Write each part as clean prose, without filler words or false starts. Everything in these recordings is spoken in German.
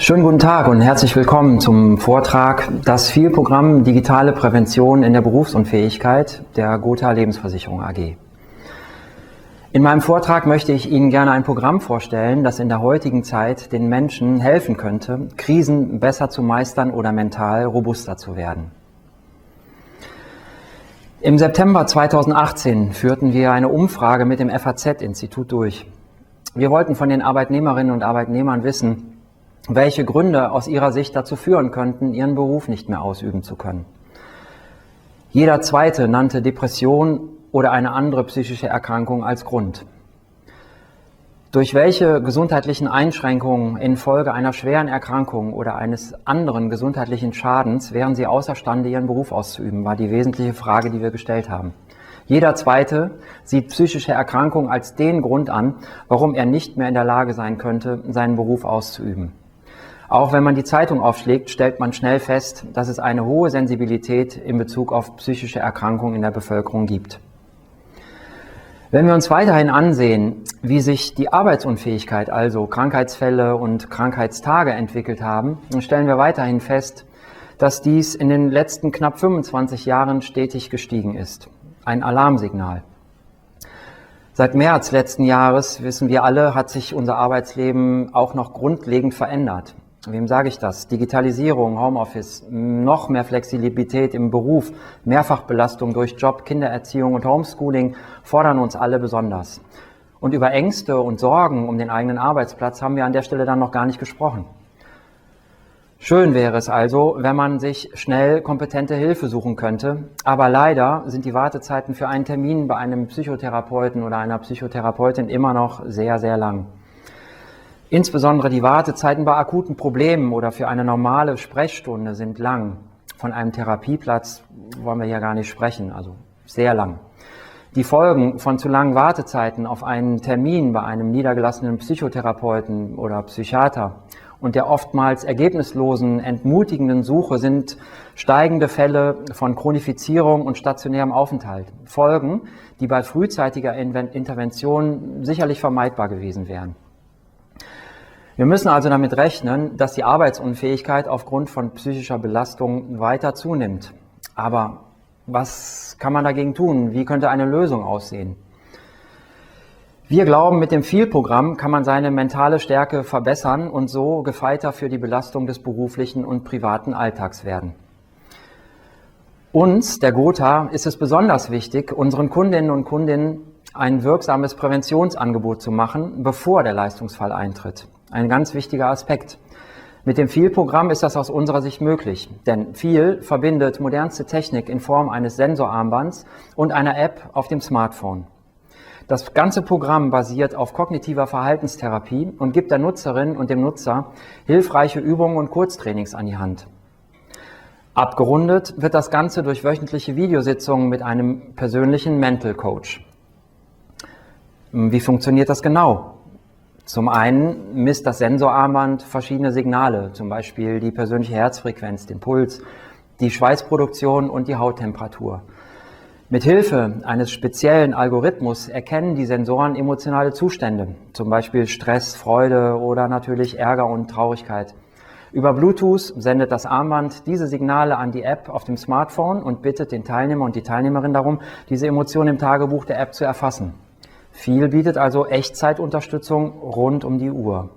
Schönen guten Tag und herzlich willkommen zum Vortrag Das FEEL-Programm Digitale Prävention in der Berufsunfähigkeit der Gotha Lebensversicherung AG. In meinem Vortrag möchte ich Ihnen gerne ein Programm vorstellen, das in der heutigen Zeit den Menschen helfen könnte, Krisen besser zu meistern oder mental robuster zu werden. Im September 2018 führten wir eine Umfrage mit dem FAZ-Institut durch. Wir wollten von den Arbeitnehmerinnen und Arbeitnehmern wissen, welche Gründe aus ihrer Sicht dazu führen könnten, ihren Beruf nicht mehr ausüben zu können. Jeder Zweite nannte Depression oder eine andere psychische Erkrankung als Grund. Durch welche gesundheitlichen Einschränkungen infolge einer schweren Erkrankung oder eines anderen gesundheitlichen Schadens wären sie außerstande, ihren Beruf auszuüben, war die wesentliche Frage, die wir gestellt haben. Jeder Zweite sieht psychische Erkrankung als den Grund an, warum er nicht mehr in der Lage sein könnte, seinen Beruf auszuüben. Auch wenn man die Zeitung aufschlägt, stellt man schnell fest, dass es eine hohe Sensibilität in Bezug auf psychische Erkrankungen in der Bevölkerung gibt. Wenn wir uns weiterhin ansehen, wie sich die Arbeitsunfähigkeit, also Krankheitsfälle und Krankheitstage entwickelt haben, dann stellen wir weiterhin fest, dass dies in den letzten knapp 25 Jahren stetig gestiegen ist. Ein Alarmsignal. Seit März letzten Jahres, wissen wir alle, hat sich unser Arbeitsleben auch noch grundlegend verändert. Wem sage ich das? Digitalisierung, Homeoffice, noch mehr Flexibilität im Beruf, Mehrfachbelastung durch Job, Kindererziehung und Homeschooling fordern uns alle besonders. Und über Ängste und Sorgen um den eigenen Arbeitsplatz haben wir an der Stelle dann noch gar nicht gesprochen. Schön wäre es also, wenn man sich schnell kompetente Hilfe suchen könnte, aber leider sind die Wartezeiten für einen Termin bei einem Psychotherapeuten oder einer Psychotherapeutin immer noch sehr, sehr lang. Insbesondere die Wartezeiten bei akuten Problemen oder für eine normale Sprechstunde sind lang. Von einem Therapieplatz wollen wir hier gar nicht sprechen, also sehr lang. Die Folgen von zu langen Wartezeiten auf einen Termin bei einem niedergelassenen Psychotherapeuten oder Psychiater und der oftmals ergebnislosen, entmutigenden Suche sind steigende Fälle von Chronifizierung und stationärem Aufenthalt. Folgen, die bei frühzeitiger Intervention sicherlich vermeidbar gewesen wären. Wir müssen also damit rechnen, dass die Arbeitsunfähigkeit aufgrund von psychischer Belastung weiter zunimmt. Aber was kann man dagegen tun? Wie könnte eine Lösung aussehen? Wir glauben, mit dem FEEL-Programm kann man seine mentale Stärke verbessern und so gefeiter für die Belastung des beruflichen und privaten Alltags werden. Uns, der Gotha, ist es besonders wichtig, unseren Kundinnen und Kunden ein wirksames Präventionsangebot zu machen, bevor der Leistungsfall eintritt. Ein ganz wichtiger Aspekt. Mit dem FEEL-Programm ist das aus unserer Sicht möglich, denn FEEL verbindet modernste Technik in Form eines Sensorarmbands und einer App auf dem Smartphone. Das ganze Programm basiert auf kognitiver Verhaltenstherapie und gibt der Nutzerin und dem Nutzer hilfreiche Übungen und Kurztrainings an die Hand. Abgerundet wird das Ganze durch wöchentliche Videositzungen mit einem persönlichen Mental Coach. Wie funktioniert das genau? Zum einen misst das Sensorarmband verschiedene Signale, zum Beispiel die persönliche Herzfrequenz, den Puls, die Schweißproduktion und die Hauttemperatur. Mit Hilfe eines speziellen Algorithmus erkennen die Sensoren emotionale Zustände, zum Beispiel Stress, Freude oder natürlich Ärger und Traurigkeit. Über Bluetooth sendet das Armband diese Signale an die App auf dem Smartphone und bittet den Teilnehmer und die Teilnehmerin darum, diese Emotionen im Tagebuch der App zu erfassen. FEEL bietet also Echtzeitunterstützung rund um die Uhr.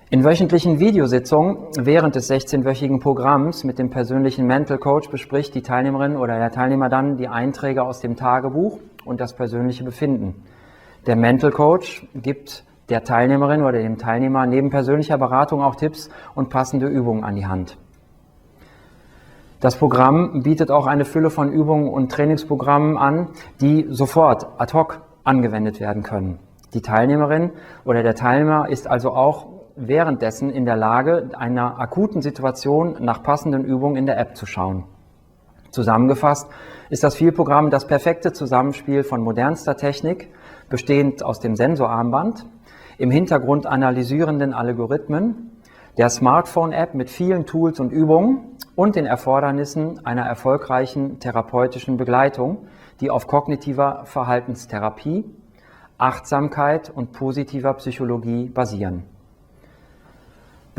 In wöchentlichen Videositzungen während des 16-wöchigen Programms mit dem persönlichen Mental Coach bespricht die Teilnehmerin oder der Teilnehmer dann die Einträge aus dem Tagebuch und das persönliche Befinden. Der Mental Coach gibt der Teilnehmerin oder dem Teilnehmer neben persönlicher Beratung auch Tipps und passende Übungen an die Hand. Das Programm bietet auch eine Fülle von Übungen und Trainingsprogrammen an, die sofort ad hoc angewendet werden können. Die Teilnehmerin oder der Teilnehmer ist also auch währenddessen in der Lage, einer akuten Situation nach passenden Übungen in der App zu schauen. Zusammengefasst ist das FEEL-Programm das perfekte Zusammenspiel von modernster Technik, bestehend aus dem Sensorarmband, im Hintergrund analysierenden Algorithmen, der Smartphone-App mit vielen Tools und Übungen und den Erfordernissen einer erfolgreichen therapeutischen Begleitung, die auf kognitiver Verhaltenstherapie, Achtsamkeit und positiver Psychologie basieren.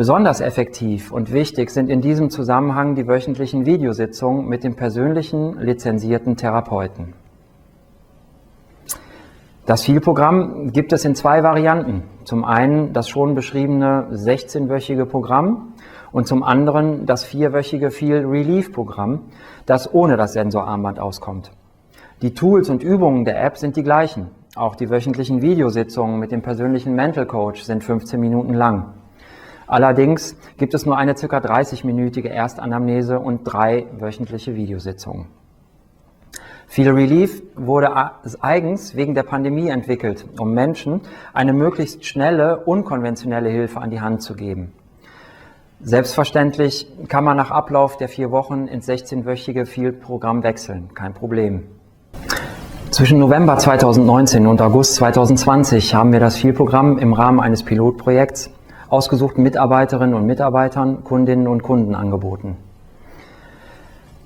Besonders effektiv und wichtig sind in diesem Zusammenhang die wöchentlichen Videositzungen mit dem persönlichen, lizenzierten Therapeuten. Das FEEL-Programm gibt es in 2 Varianten. Zum einen das schon beschriebene 16-wöchige Programm und zum anderen das 4-wöchige FEEL-Relief-Programm, das ohne das Sensorarmband auskommt. Die Tools und Übungen der App sind die gleichen. Auch die wöchentlichen Videositzungen mit dem persönlichen Mental Coach sind 15 Minuten lang. Allerdings gibt es nur eine ca. 30-minütige Erstanamnese und 3 wöchentliche Videositzungen. FEEL Relief wurde eigens wegen der Pandemie entwickelt, um Menschen eine möglichst schnelle, unkonventionelle Hilfe an die Hand zu geben. Selbstverständlich kann man nach Ablauf der 4 Wochen ins 16-wöchige FEEL-Programm wechseln, kein Problem. Zwischen November 2019 und August 2020 haben wir das FEEL-Programm im Rahmen eines Pilotprojekts ausgesuchten Mitarbeiterinnen und Mitarbeitern, Kundinnen und Kunden angeboten.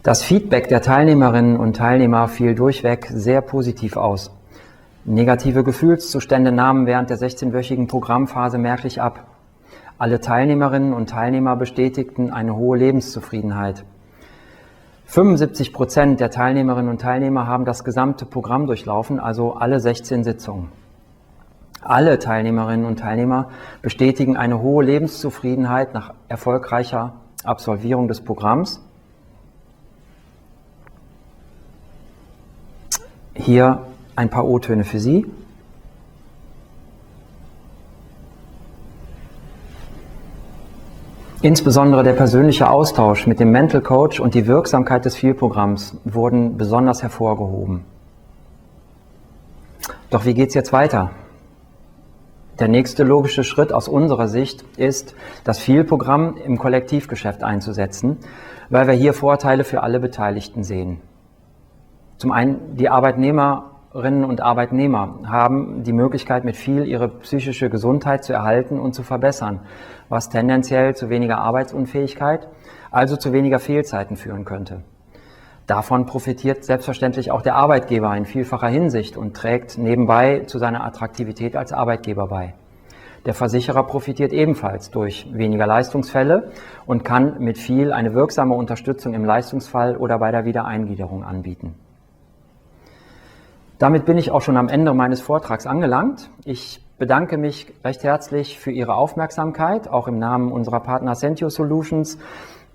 Das Feedback der Teilnehmerinnen und Teilnehmer fiel durchweg sehr positiv aus. Negative Gefühlszustände nahmen während der 16-wöchigen Programmphase merklich ab. Alle Teilnehmerinnen und Teilnehmer bestätigten eine hohe Lebenszufriedenheit. 75% der Teilnehmerinnen und Teilnehmer haben das gesamte Programm durchlaufen, also alle 16 Sitzungen. Alle Teilnehmerinnen und Teilnehmer bestätigen eine hohe Lebenszufriedenheit nach erfolgreicher Absolvierung des Programms. Hier ein paar O-Töne für Sie. Insbesondere der persönliche Austausch mit dem Mental Coach und die Wirksamkeit des FEEL-Programms wurden besonders hervorgehoben. Doch wie geht es jetzt weiter? Der nächste logische Schritt aus unserer Sicht ist, das FEEL-Programm im Kollektivgeschäft einzusetzen, weil wir hier Vorteile für alle Beteiligten sehen. Zum einen, die Arbeitnehmerinnen und Arbeitnehmer haben die Möglichkeit, mit FEEL ihre psychische Gesundheit zu erhalten und zu verbessern, was tendenziell zu weniger Arbeitsunfähigkeit, also zu weniger Fehlzeiten führen könnte. Davon profitiert selbstverständlich auch der Arbeitgeber in vielfacher Hinsicht und trägt nebenbei zu seiner Attraktivität als Arbeitgeber bei. Der Versicherer profitiert ebenfalls durch weniger Leistungsfälle und kann mit FEEL eine wirksame Unterstützung im Leistungsfall oder bei der Wiedereingliederung anbieten. Damit bin ich auch schon am Ende meines Vortrags angelangt. Ich bedanke mich recht herzlich für Ihre Aufmerksamkeit, auch im Namen unserer Partner Sentio Solutions,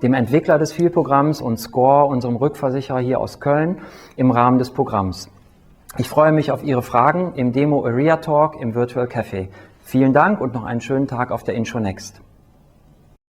dem Entwickler des FEEL-Programms und SCOR, unserem Rückversicherer hier aus Köln, im Rahmen des Programms. Ich freue mich auf Ihre Fragen im Demo Area Talk im Virtual Café. Vielen Dank und noch einen schönen Tag auf der InsurNext.